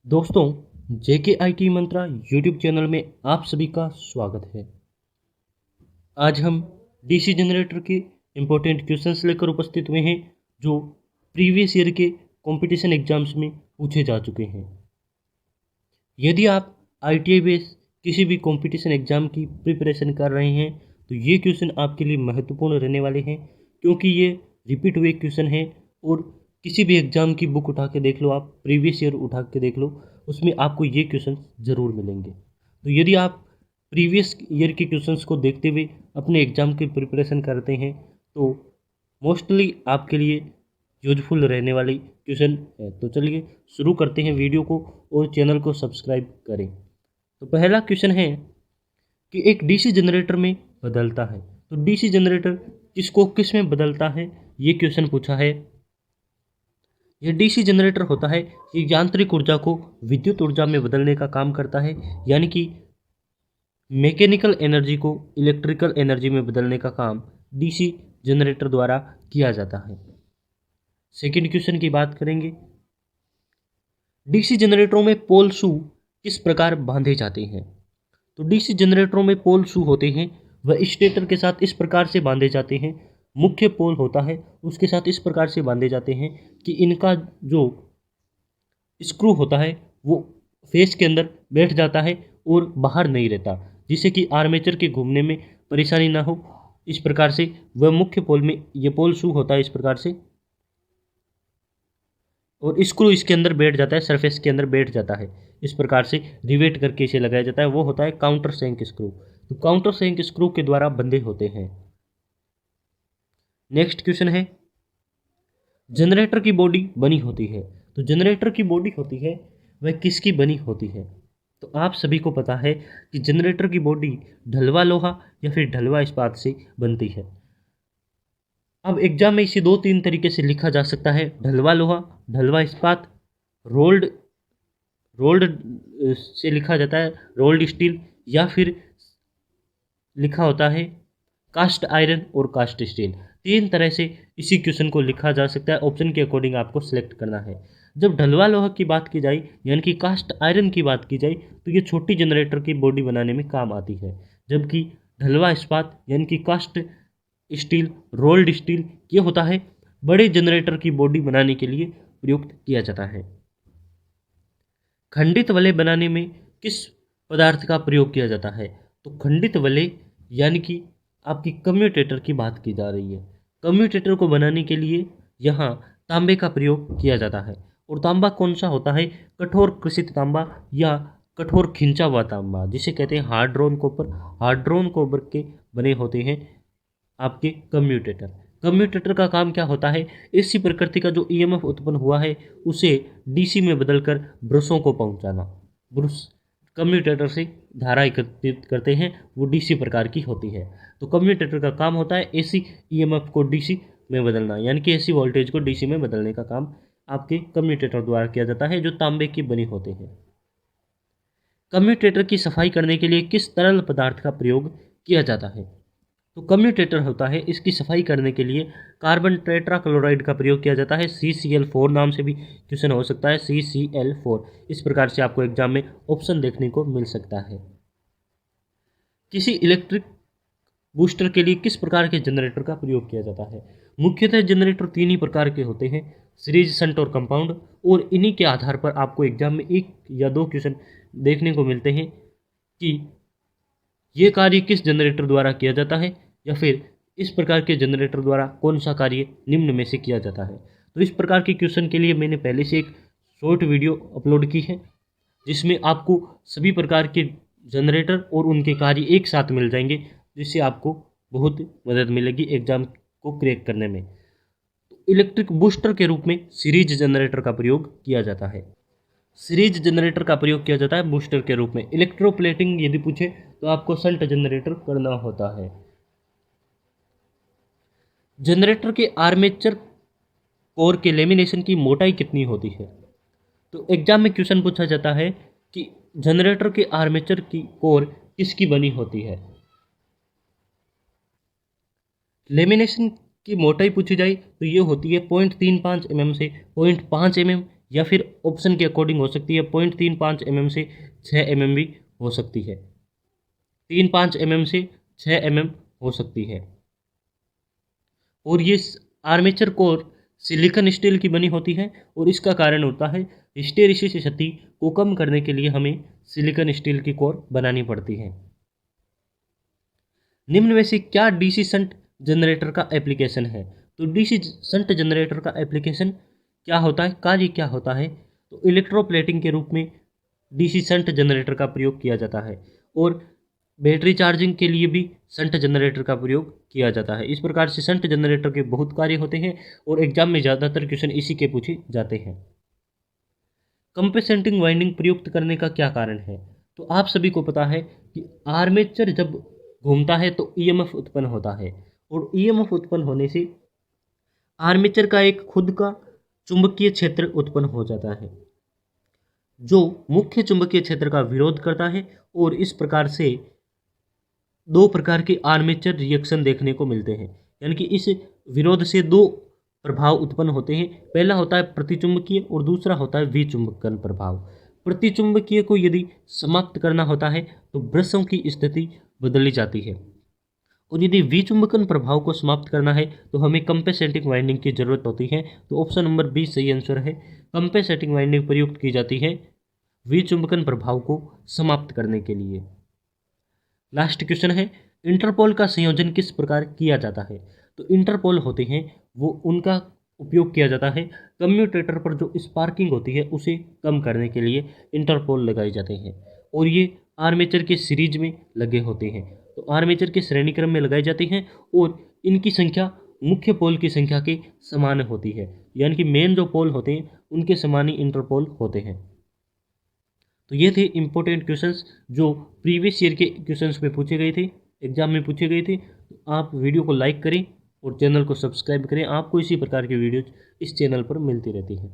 दोस्तों, जेके IT Mantra YouTube channel में आप सभी का स्वागत है। आज हम डीसी जनरेटर के इम्पोर्टेंट क्वेश्चंस लेकर उपस्थित हुए हैं जो प्रीवियस ईयर के कंपटीशन एग्जाम्स में पूछे जा चुके हैं। यदि आप आईटीआई बेस किसी भी कंपटीशन एग्जाम की प्रिपरेशन कर रहे हैं तो ये क्वेश्चन आपके लिए महत्वपूर्ण रहने वाले हैं, क्योंकि ये रिपीट हुए क्वेश्चन हैं। और किसी भी एग्जाम की बुक उठा के देख लो, आप प्रीवियस ईयर उठा के देख लो, उसमें आपको ये क्वेश्चन ज़रूर मिलेंगे। तो यदि आप प्रीवियस ईयर के क्वेश्चंस को देखते हुए अपने एग्ज़ाम की प्रिपरेशन करते हैं तो मोस्टली आपके लिए यूजफुल रहने वाली क्वेश्चन है। तो चलिए शुरू करते हैं वीडियो को और चैनल को सब्सक्राइब करें। तो पहला क्वेश्चन है कि एक डीसी जनरेटर में बदलता है, तो डीसी जनरेटर किसको किस में बदलता है, ये क्वेश्चन पूछा है। यह डीसी जनरेटर होता है, ये यांत्रिक ऊर्जा को विद्युत ऊर्जा में बदलने का काम करता है, यानी कि मैकेनिकल एनर्जी को इलेक्ट्रिकल एनर्जी में बदलने का काम डीसी जनरेटर द्वारा किया जाता है। सेकंड क्वेश्चन की बात करेंगे, डीसी जनरेटरों में पोल शू किस प्रकार बांधे जाते हैं। तो डीसी जनरेटरों में पोल शू होते हैं, वह स्टेटर के साथ इस प्रकार से बांधे जाते हैं। मुख्य पोल होता है उसके साथ इस प्रकार से बांधे जाते हैं कि इनका जो स्क्रू होता है वो फेस के अंदर बैठ जाता है और बाहर नहीं रहता, जिससे कि आर्मेचर के घूमने में परेशानी ना हो। इस प्रकार से वह मुख्य पोल में ये पोल शू होता है इस प्रकार से, और स्क्रू इसके अंदर बैठ जाता है, सरफेस के अंदर बैठ जाता है। इस प्रकार से रिवेट करके इसे लगाया जाता है, वो होता है काउंटर सैंक स्क्रू। तो काउंटर सैंक स्क्रू के द्वारा बंधे होते हैं। नेक्स्ट क्वेश्चन है, जनरेटर की बॉडी बनी होती है, तो जनरेटर की बॉडी होती है वह किसकी बनी होती है। तो आप सभी को पता है कि जनरेटर की बॉडी ढलवा लोहा या फिर ढलवा इस्पात से बनती है। अब एग्जाम में इसे 2-3 तरीके से लिखा जा सकता है, ढलवा लोहा, ढलवा इस्पात, रोल्ड रोल्ड से लिखा जाता है रोल्ड स्टील, या फिर लिखा होता है कास्ट आयरन और कास्ट स्टील। 3 तरह से इसी क्वेश्चन को लिखा जा सकता है, ऑप्शन के अकॉर्डिंग आपको सेलेक्ट करना है। जब ढलवा लोहा की बात की जाए यानी कि कास्ट आयरन की बात की जाए तो ये छोटी जनरेटर की बॉडी बनाने में काम आती है, जबकि ढलवा इस्पात यानी कि कास्ट स्टील, रोल्ड स्टील ये होता है बड़े जनरेटर की बॉडी बनाने के लिए प्रयुक्त किया जाता है। खंडित वलय बनाने में किस पदार्थ का प्रयोग किया जाता है। तो खंडित वलय यानी कि आपकी कम्यूटेटर की बात की जा रही है। कम्यूटेटर को बनाने के लिए यहाँ तांबे का प्रयोग किया जाता है। और तांबा कौन सा होता है, कठोर कृषित तांबा या कठोर खिंचा हुआ तांबा, जिसे कहते हैं hard drawn copper. Hard drawn copper के बने होते हैं आपके कम्यूटेटर। कम्यूटेटर का काम क्या होता है, एसी प्रकृति का जो ईएमएफ उत्पन्न हुआ है उसे डीसी में बदलकर ब्रशों को पहुंचाना। ब्रश कम्यूटेटर से धारा एकत्रित करते हैं, वो डीसी प्रकार की होती है। तो कम्यूटेटर का काम होता है एसी ईएमएफ को डीसी में बदलना, यानी कि एसी वोल्टेज को डीसी में बदलने का काम आपके कम्यूटेटर द्वारा किया जाता है, जो तांबे की बनी होते हैं। कम्यूटेटर की सफाई करने के लिए किस तरल पदार्थ का प्रयोग किया जाता है। तो कम्यूटेटर होता है, इसकी सफाई करने के लिए कार्बन टेट्राक्लोराइड का प्रयोग किया जाता है। CCl4 नाम से भी क्वेश्चन हो सकता है, CCl4। इस प्रकार से आपको एग्जाम में ऑप्शन देखने को मिल सकता है। किसी इलेक्ट्रिक बूस्टर के लिए किस प्रकार के जनरेटर का प्रयोग किया जाता है। मुख्यतः जनरेटर 3 ही प्रकार के होते हैं, सीरीज, शंट और कंपाउंड। और इन्हीं के आधार पर आपको एग्जाम में 1 या 2 क्वेश्चन देखने को मिलते हैं कि ये कार्य किस जनरेटर द्वारा किया जाता है, या फिर इस प्रकार के जनरेटर द्वारा कौन सा कार्य निम्न में से किया जाता है। तो इस प्रकार के क्वेश्चन के लिए मैंने पहले से एक शॉर्ट वीडियो अपलोड की है, जिसमें आपको सभी प्रकार के जनरेटर और उनके कार्य एक साथ मिल जाएंगे, जिससे आपको बहुत मदद मिलेगी एग्जाम को क्रैक करने में। तो इलेक्ट्रिक बूस्टर के रूप में सीरीज जनरेटर का प्रयोग किया जाता है। सीरीज जनरेटर का प्रयोग किया जाता है बूस्टर के रूप में। इलेक्ट्रोप्लेटिंग यदि पूछे तो आपको शंट जनरेटर करना होता है। जनरेटर के आर्मेचर कोर के लेमिनेशन की मोटाई कितनी होती है। तो एग्जाम में क्वेश्चन पूछा जाता है कि जनरेटर के आर्मेचर की कोर किसकी बनी होती है। लेमिनेशन की मोटाई पूछी जाए तो ये होती है 0.35 mm से 0.5 mm या फिर ऑप्शन के अकॉर्डिंग हो सकती है 0.35 mm से 6 mm भी हो सकती है। 3-5 mm से 6 mm हो सकती है। और ये आर्मेचर कोर सिलिकॉन स्टील की बनी होती है और इसका कारण होता है हिस्टैरिसीस क्षति को कम करने के लिए हमें सिलिकॉन स्टील की कोर बनानी पड़ती है। निम्न में से क्या डीसी शंट जनरेटर का एप्लीकेशन है? तो डीसी शंट जनरेटर का एप्लीकेशन क्या होता है, कार्य क्या होता है? तो इलेक्ट्रोप्लेटिंग के रूप में डीसी शंट जनरेटर का प्रयोग किया जाता है और बैटरी चार्जिंग के लिए भी शंट जनरेटर का प्रयोग किया जाता है। इस प्रकार से शंट जनरेटर के बहुत कार्य होते हैं और एग्जाम में ज़्यादातर क्वेश्चन इसी के पूछे जाते हैं। कंपेंसेटिंग वाइंडिंग प्रयुक्त करने का क्या कारण है? तो आप सभी को पता है कि आर्मेचर जब घूमता है तो ईएमएफ उत्पन्न होता है और ईएमएफ उत्पन्न होने से आर्मेचर का एक खुद का चुंबकीय क्षेत्र उत्पन्न हो जाता है जो मुख्य चुंबकीय क्षेत्र का विरोध करता है और इस प्रकार से दो प्रकार के आर्मेचर रिएक्शन देखने को मिलते हैं। यानी कि इस विरोध से दो प्रभाव उत्पन्न होते हैं। पहला होता है प्रतिचुंबकीय और दूसरा होता है विचुंबकन प्रभाव। प्रतिचुंबकीय को यदि समाप्त करना होता है तो ब्रशों की स्थिति बदली जाती है और यदि विचुंबकन प्रभाव को समाप्त करना है तो हमें कंपेंसेटिंग वाइंडिंग की जरूरत होती है। तो ऑप्शन नंबर 20 सही आंसर है। कंपेंसेटिंग वाइंडिंग प्रयुक्त की जाती है विचुंबकन प्रभाव को समाप्त करने के लिए। लास्ट क्वेश्चन है, इंटरपोल का संयोजन किस प्रकार किया जाता है? तो इंटरपोल होते हैं वो उनका उपयोग किया जाता है कम्यूटेटर पर जो स्पार्किंग होती है उसे कम करने के लिए इंटरपोल लगाए जाते हैं और ये आर्मेचर के सीरीज में लगे होते हैं। तो आर्मेचर के श्रेणी क्रम में लगाए जाते हैं और इनकी संख्या मुख्य पोल की संख्या के समान होती है। यानी कि मेन जो पोल होते हैं उनके समान ही इंटरपोल होते हैं। तो ये थे इम्पोर्टेंट क्वेश्चंस जो प्रीवियस ईयर के क्वेश्चंस में पूछे गए थे, एग्जाम में पूछे गए थे। तो आप वीडियो को लाइक करें और चैनल को सब्सक्राइब करें। आपको इसी प्रकार की वीडियोज इस चैनल पर मिलती रहती हैं।